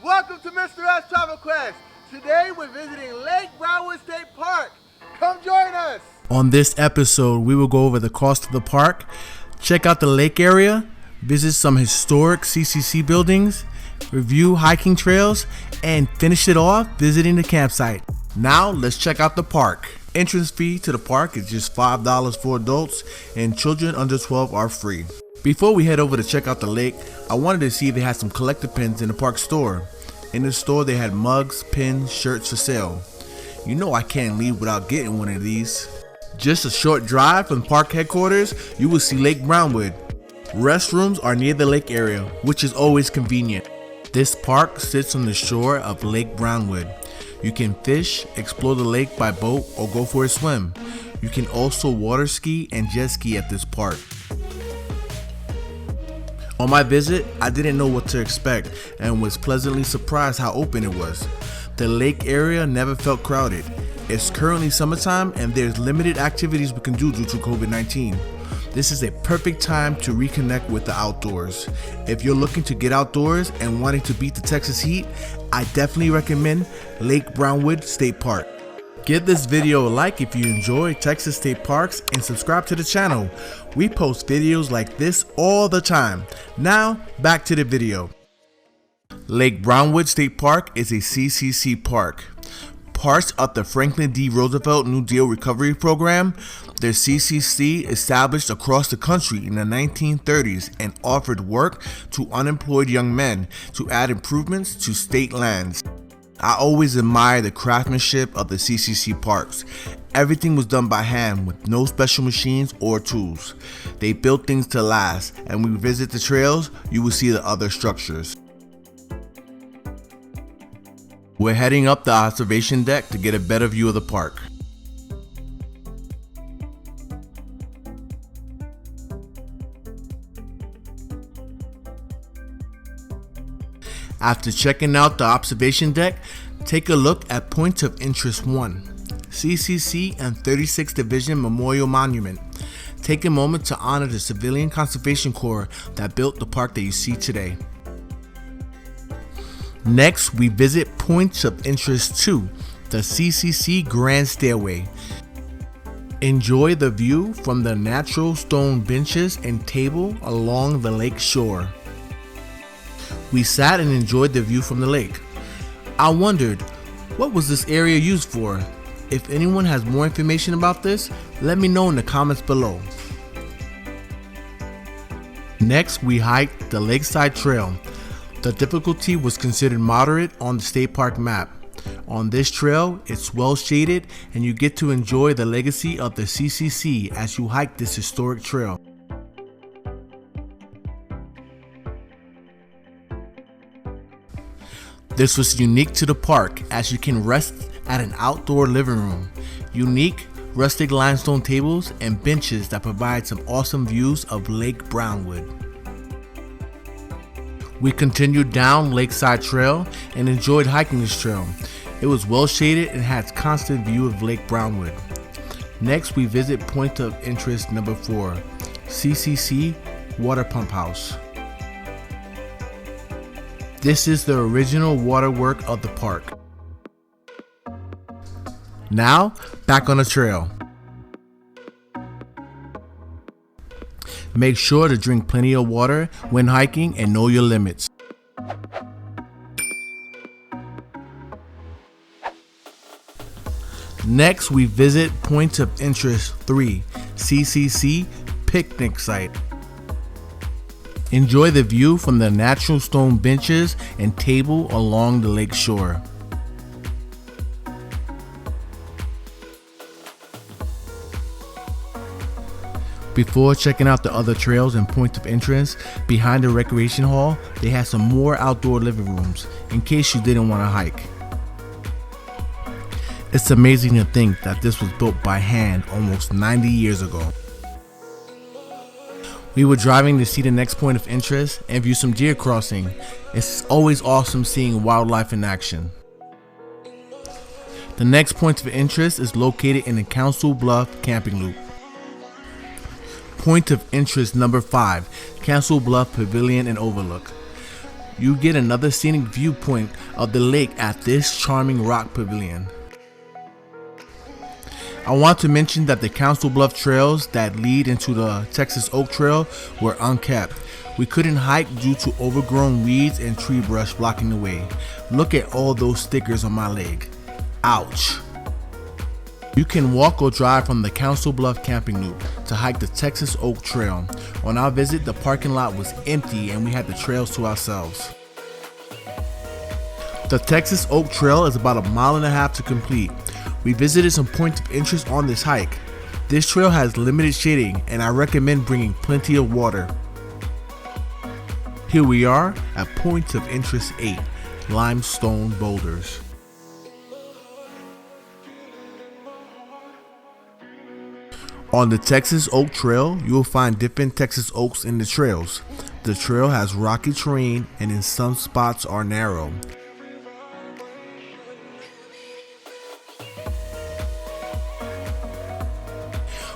Welcome to Mr.S Travel Quest. Today we're visiting Lake Brownwood State Park. Come join us. On this episode, we will go over the cost of the park, check out the lake area, visit some historic CCC buildings, review hiking trails, and finish it off visiting the campsite. Now let's check out the park. Entrance fee to the park is just $5 for adults, and children under 12 are free. Before we head over to check out the lake, I wanted to see if they had some collector pins in the park store. In the store they had mugs, pins, shirts for sale. You know I can't leave without getting one of these. Just a short drive from park headquarters, you will see Lake Brownwood. Restrooms are near the lake area, which is always convenient. This park sits on the shore of Lake Brownwood. You can fish, explore the lake by boat, or go for a swim. You can also water ski and jet ski at this park. On my visit, I didn't know what to expect and was pleasantly surprised how open it was. The lake area never felt crowded. It's currently summertime and there's limited activities we can do due to COVID-19. This is a perfect time to reconnect with the outdoors. If you're looking to get outdoors and wanting to beat the Texas heat, I definitely recommend Lake Brownwood State Park. Give this video a like if you enjoy Texas state parks and subscribe to the channel. We post videos like this all the time. Now, back to the video. Lake Brownwood State Park is a CCC park. Parts of the Franklin D. Roosevelt New Deal Recovery Program, the CCC established across the country in the 1930s and offered work to unemployed young men to add improvements to state lands. I always admire the craftsmanship of the CCC parks. Everything was done by hand with no special machines or tools. They built things to last, and when we visit the trails, you will see the other structures. We're heading up the observation deck to get a better view of the park. After checking out the observation deck, take a look at Point of Interest 1, CCC and 36th Division Memorial Monument. Take a moment to honor the Civilian Conservation Corps that built the park that you see today. Next, we visit Point of Interest 2, the CCC Grand Stairway. Enjoy the view from the natural stone benches and table along the lake shore. We sat and enjoyed the view from the lake. I wondered, what was this area used for? If anyone has more information about this, let me know in the comments below. Next, we hiked the Lakeside Trail. The difficulty was considered moderate on the state park map. On this trail, it's well shaded and you get to enjoy the legacy of the CCC as you hike this historic trail. This was unique to the park as you can rest at an outdoor living room. Unique rustic limestone tables and benches that provide some awesome views of Lake Brownwood. We continued down Lakeside Trail and enjoyed hiking this trail. It was well shaded and had constant view of Lake Brownwood. Next, we visit Point of Interest number 4, CCC Water Pump House. This is the original waterwork of the park. Now, back on the trail. Make sure to drink plenty of water when hiking and know your limits. Next, we visit Point of Interest 3, CCC Picnic Site. Enjoy the view from the natural stone benches and table along the lake shore. Before checking out the other trails and points of interest, behind the recreation hall, they had some more outdoor living rooms in case you didn't want to hike. It's amazing to think that this was built by hand almost 90 years ago. We were driving to see the next point of interest and view some deer crossing. It's always awesome seeing wildlife in action. The next point of interest is located in the Council Bluff camping loop. Point of interest number 5, Council Bluff Pavilion and Overlook. you get another scenic viewpoint of the lake at this charming rock pavilion. I want to mention that the Council Bluff trails that lead into the Texas Oak Trail were unkept. We couldn't hike due to overgrown weeds and tree brush blocking the way. Look at all those stickers on my leg. Ouch. You can walk or drive from the Council Bluff camping loop to hike the Texas Oak Trail. On our visit, the parking lot was empty and we had the trails to ourselves. The Texas Oak Trail is about 1.5 miles to complete. We visited some points of interest on this hike. This trail has limited shading and I recommend bringing plenty of water. Here we are at Points of Interest 8, Limestone Boulders. On the Texas Oak Trail, you will find different Texas oaks in the trails. The trail has rocky terrain and in some spots are narrow.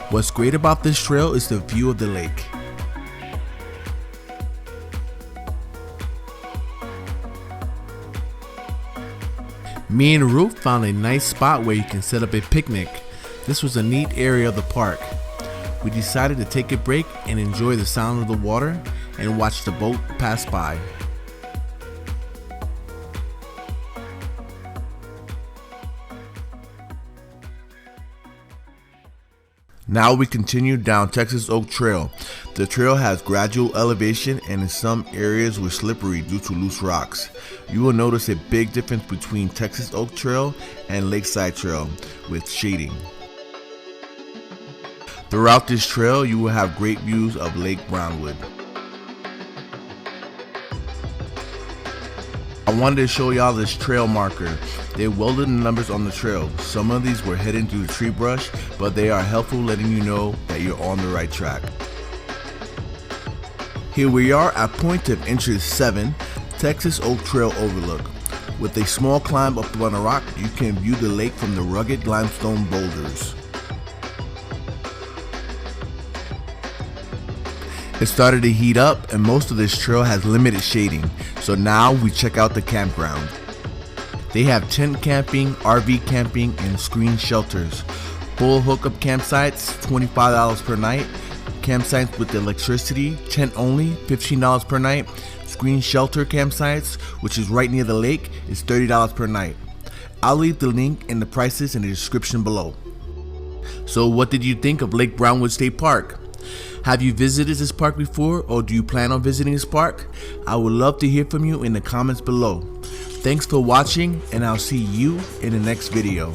What's great about this trail is the view of the lake. Me and Ruth found a nice spot where you can set up a picnic. This was a neat area of the park. We decided to take a break and enjoy the sound of the water and watch the boat pass by. Now we continue down Texas Oak Trail. The trail has gradual elevation and in some areas was slippery due to loose rocks. You will notice a big difference between Texas Oak Trail and Lakeside Trail with shading. Throughout this trail, you will have great views of Lake Brownwood. I wanted to show y'all this trail marker. They welded the numbers on the trail. Some of these were hidden through the tree brush, but they are helpful letting you know that you're on the right track. Here we are at Point of Interest 7, Texas Oak Trail Overlook. With a small climb up on a rock, you can view the lake from the rugged limestone boulders. It started to heat up and most of this trail has limited shading, so now we check out the campground. They have tent camping, RV camping, and screen shelters. Full hookup campsites, $25 per night. Campsites with electricity, tent only, $15 per night. Screen shelter campsites, which is right near the lake, is $30 per night. I'll leave the link and the prices in the description below. So what did you think of Lake Brownwood State Park? Have you visited this park before or do you plan on visiting this park? I would love to hear from you in the comments below. Thanks for watching and I'll see you in the next video.